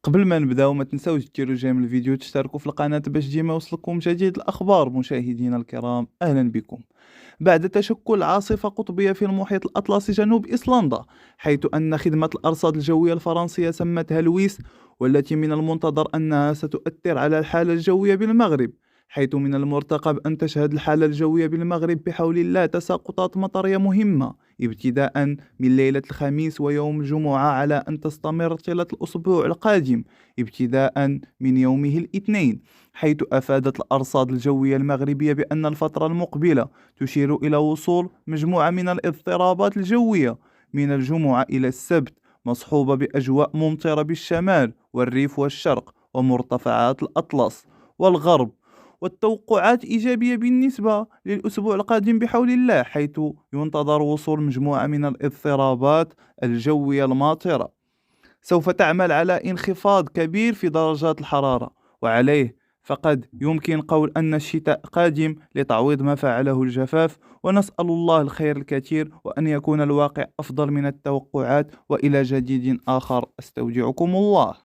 قبل ما نبداو ما تنساوش ديروا جيم الفيديو وتشتركوا في القناة باش ديما يوصلكم جديد الأخبار. مشاهدينا الكرام أهلا بكم. بعد تشكل عاصفة قطبية في المحيط الأطلسي جنوب إيسلندا، حيث أن خدمة الأرصاد الجوية الفرنسية سمتها لويس، والتي من المنتظر أنها ستؤثر على الحالة الجوية بالمغرب، حيث من المرتقب أن تشهد الحالة الجوية بالمغرب بحول الله تساقطات مطرية مهمة ابتداء من ليلة الخميس ويوم الجمعة، على أن تستمر طيلة الأسبوع القادم ابتداء من يومه الاثنين، حيث أفادت الأرصاد الجوية المغربية بأن الفترة المقبلة تشير إلى وصول مجموعة من الاضطرابات الجوية من الجمعة إلى السبت، مصحوبة بأجواء ممطرة بالشمال والريف والشرق ومرتفعات الأطلس والغرب، والتوقعات إيجابية بالنسبة للأسبوع القادم بحول الله، حيث ينتظر وصول مجموعة من الاضطرابات الجوية الماطرة سوف تعمل على انخفاض كبير في درجات الحرارة، وعليه فقد يمكن قول أن الشتاء قادم لتعويض ما فعله الجفاف. ونسأل الله الخير الكثير وأن يكون الواقع أفضل من التوقعات، وإلى جديد آخر أستودعكم الله.